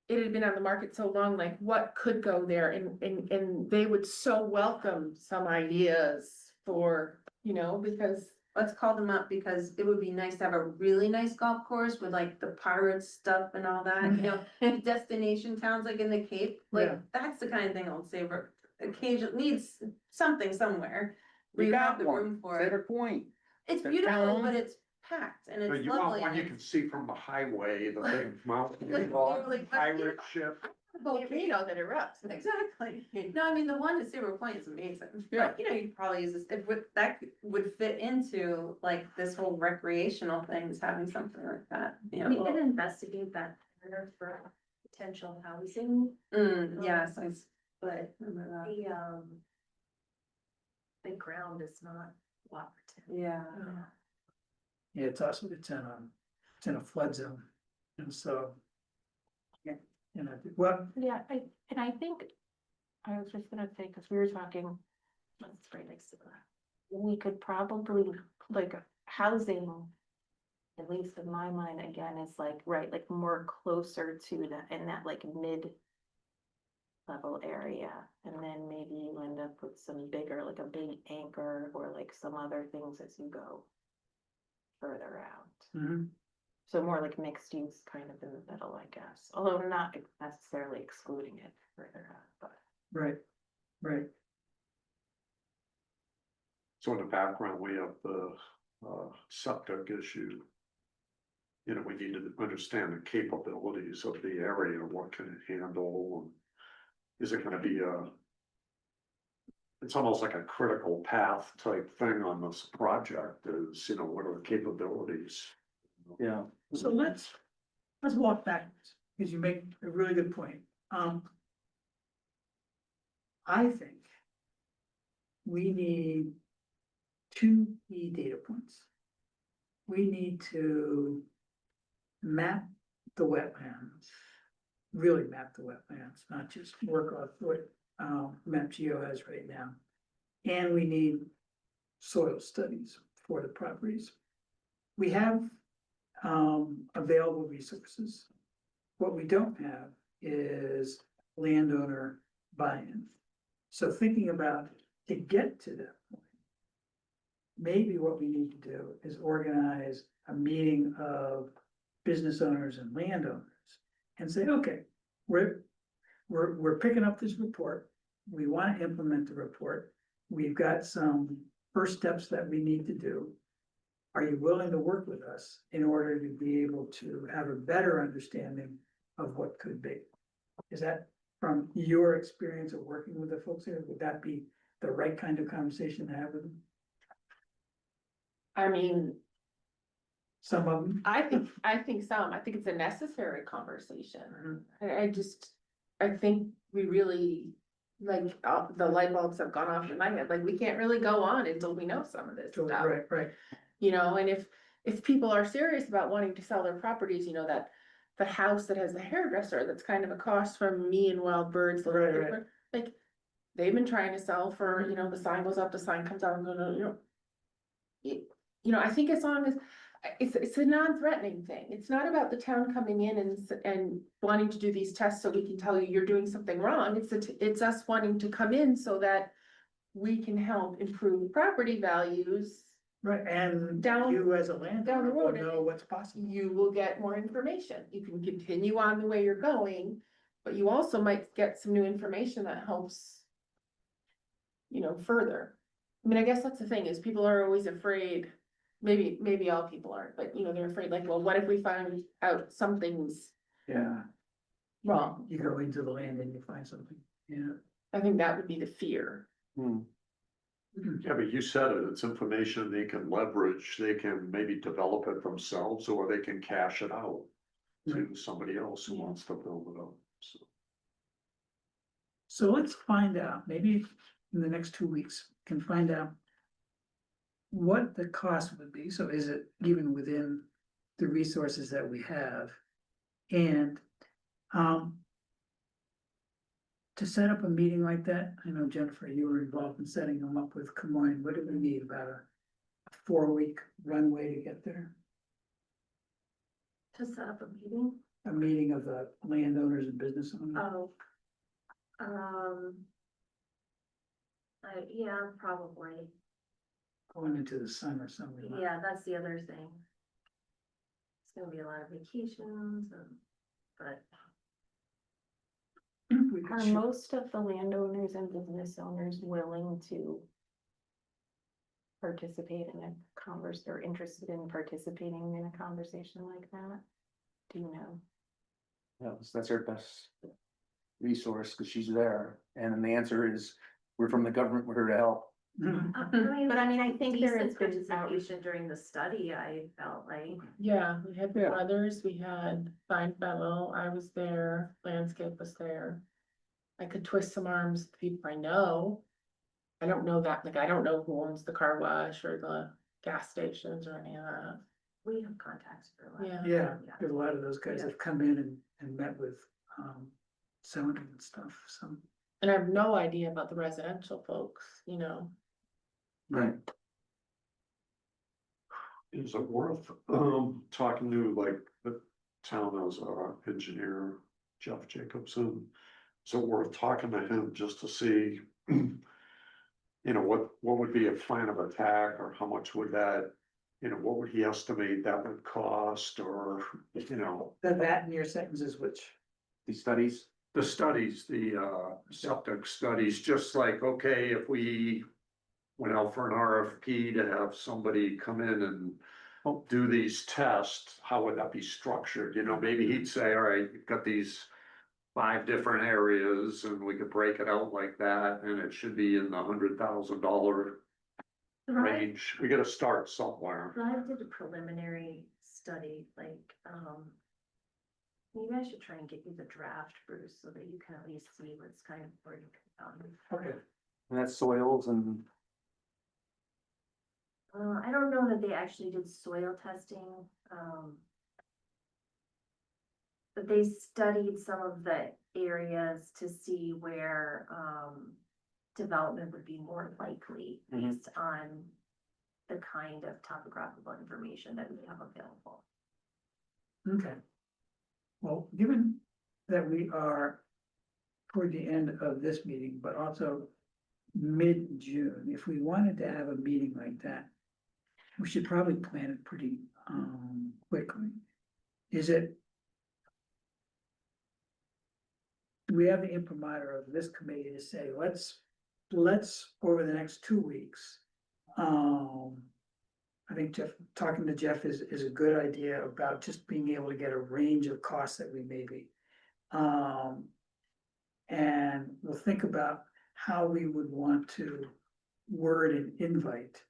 it had been on the market so long, like what could go there, and they would so welcome some ideas for, you know, because let's call them up, because it would be nice to have a really nice golf course with like the pirates stuff and all that, you know, destination towns like in the Cape, like, Yeah. that's the kind of thing Old Saybrook occasionally needs something somewhere. Where We you have got the one, room for it, Saybrook Point. it's the beautiful, town. but it's packed and But it's you want lovely. one you and can see from the highway, the big mountain, Like, literally, but pirate ship. Volcano that erupts. Exactly. No, I mean, the one at Saybrook Point is amazing. Yeah. But, you know, you could probably use this, if that would fit into like this whole recreational things, having something like that, you We know. can investigate that further for potential housing, Yes, I but remember that. the ground is not cooperative. Yeah. Yeah, it's in a flood zone, and so. Yeah, you know, well, Yeah, and I think, I was just gonna say, cause we were talking, It's right next to that. we could probably, like, housing. At least in my mind, again, is like, right, like more closer to the, in that like mid. Level area, and then maybe you end up with some bigger, like a big anchor or like some other things as you go. Further out. mhm, So more like mixed use kind of in the middle, I guess, although not necessarily excluding it further out, but. right, right, So in the background, we have the septic issue. You know, we need to understand the capabilities of the area, what can it handle, and is it gonna be it's almost like a critical path type thing on this project is, you know, what are the capabilities? Yeah. so let's walk backwards, because you make a really good point. I think we need two key data points. We need to map the wetlands, really map the wetlands, not just work off what Map Geo has right now. And we need soil studies for the properties. We have available resources. What we don't have is landowner buy-in. So thinking about to get to that point, maybe what we need to do is organize a meeting of business owners and landowners and say, okay, we're picking up this report. We want to implement the report. We've got some first steps that we need to do. Are you willing to work with us in order to be able to have a better understanding of what could be? Is that from your experience of working with the folks here, would that be the right kind of conversation to have with them? I mean, Some of them? I think it's a necessary conversation. I think we really, like, the light bulbs have gone off in my head, like, we can't really go on until we know some of this stuff. Right, right. You know, and if people are serious about wanting to sell their properties, you know, that. The house that has the hairdresser, that's kind of across from me and Wild Birds. Right. Like, they've been trying to sell for, you know, the sign goes up, the sign comes out, you know. You know, I think as long as, it's a non-threatening thing, it's not about the town coming in and wanting to do these tests so we can tell you you're doing something wrong, it's us wanting to come in so that. We can help improve property values. Right, and Down- you as a down the landowner will road, know what's possible. You will get more information, you can continue on the way you're going, but you also might get some new information that helps. You know, further, I mean, I guess that's the thing, is people are always afraid, maybe all people aren't, but you know, they're afraid, like, well, what if we find out something's Yeah. wrong? You go into the land and you find something, yeah. I think that would be the fear. Yeah, but you said it, it's information they can leverage, they can maybe develop it themselves, or they can cash it out to somebody else who wants to build it up, so. So let's find out, maybe in the next 2 weeks, can find out. What the cost would be, so is it even within the resources that we have? And, to set up a meeting like that, I know Jennifer, you were involved in setting them up with Camoin, what do we need, about a 4-week runway to get there? To set up a meeting? A meeting of the landowners and business owners? Oh. Yeah, probably. going into the summer somewhere. Yeah, that's the other thing. It's gonna be a lot of vacations but We could Are shoot- most of the landowners and business owners willing to participate in a or interested in participating in a conversation like that? Do you know? That's our best resource, because she's there, and then the answer is, we're from the government, we're here to help. Mhm. But I mean, I think there has decent been out- participation during the study, I felt like. Yeah, we had the Yeah. brothers, we had Fine Fellow, I was there, Landscape was there. I could twist some arms with people I know. I don't know that, like, I don't know who owns the car wash or the gas stations or any of that. We have contacts for a lot. Yeah. Yeah, because a lot of those guys Yeah. have come in and met with, zoning and stuff, so. And I have no idea about the residential folks, you know. Right. Is it worth, talking to like the town as engineer, Jeff Jacobson? Is it worth talking to him just to see, you know, what would be a plan of attack, or how much would that, you know, what would he estimate that would cost, or, you know? That in your sentences, which, These studies, The studies, the septic studies, just like, okay, if we went out for an RFP to have somebody come in and do these tests, how would that be structured? You know, maybe he'd say, all right, you've got these 5 different areas, and we could break it out like that, and it should be in the $100,000 range. We gotta start somewhere. Thrive did a preliminary study, like, maybe I should try and get you the draft, Bruce, so that you can at least see what's kind of where you can. okay, and that's soils and, I don't know that they actually did soil testing, but they studied some of the areas to see where, development would be more likely Mhm. based on the kind of topographical information that we have available. okay. Well, given that we are toward the end of this meeting, but also mid-June, if we wanted to have a meeting like that, we should probably plan it pretty, quickly. Is it? Do we have the imprimatur of this committee to say, let's over the next 2 weeks? I think talking to Jeff is a good idea about just being able to get a range of costs that we may be. And we'll think about how we would want to word an invite.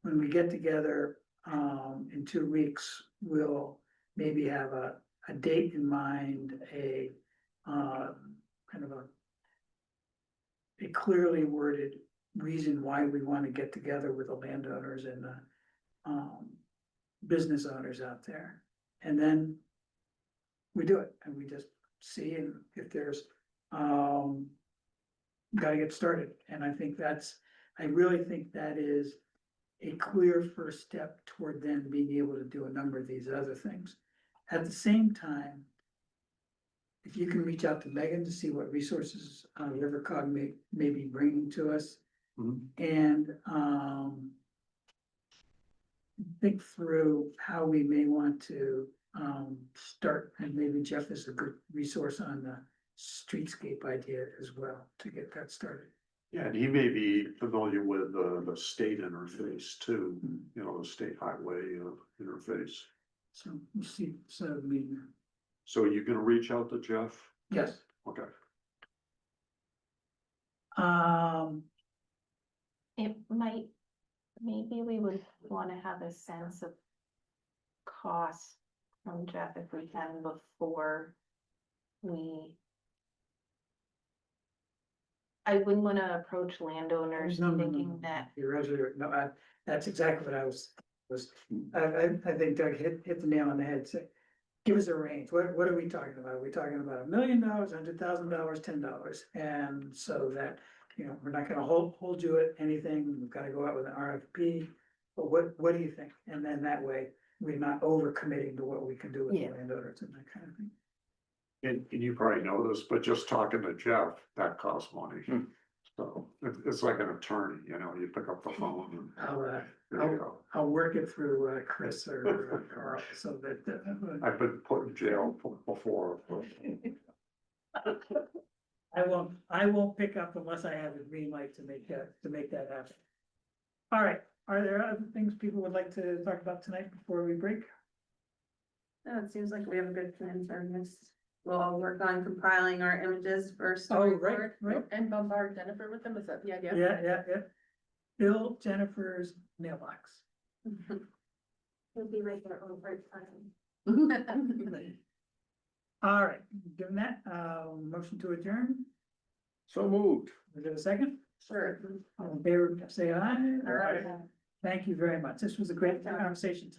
When we get together, in 2 weeks, we'll maybe have a date in mind, a, kind of a clearly worded reason why we want to get together with the landowners and the, business owners out there. And then we do it, and we just see, and if there's, gotta get started. And I really think that is a clear first step toward then being able to do a number of these other things. At the same time, if you can reach out to Megan to see what resources, Rivercog may be bringing to us. Mhm. And, think through how we may want to, start, and maybe Jeff is a good resource on the streetscape idea as well, to get that started. Yeah, and he may be familiar with the state interface too, you know, the state highway interface. So we'll see, so we, So you're gonna reach out to Jeff? yes. Okay. It might, maybe we would wanna have a sense of cost from Jeff if we can before we. I wouldn't wanna approach landowners No, thinking that, You're absolutely, no, that's exactly what I was, I think Doug hit the nail on the head, say, give us a range, what are we talking about? Are we talking about $1 million, $100,000, $10? And so that, you know, we're not gonna hold you at anything, we've gotta go out with an RFP, but what do you think? And then that way, we're not over committing to what we can do with the Yeah. landowners and that kind of thing. And you probably know this, but just talking to Jeff, that costs money. So it's like an attorney, you know, you pick up the phone and there you go. I'll work it through Chris or Carl, so that. I've been put in jail before. I won't pick up unless I have a green light to make that happen. All right, are there other things people would like to talk about tonight before we break? No, it seems like we have a good plan for this. We'll all work on compiling our images for Oh, storyboard. right. And bombard Jennifer with them, is that the idea? Yeah. Bill Jennifer's mailbox. It'll be like their own part time. All right, given that, motion to adjourn, So moved. is there a second? Sure. All in favor, say aye. All right. Thank you very much. This was a great conversation.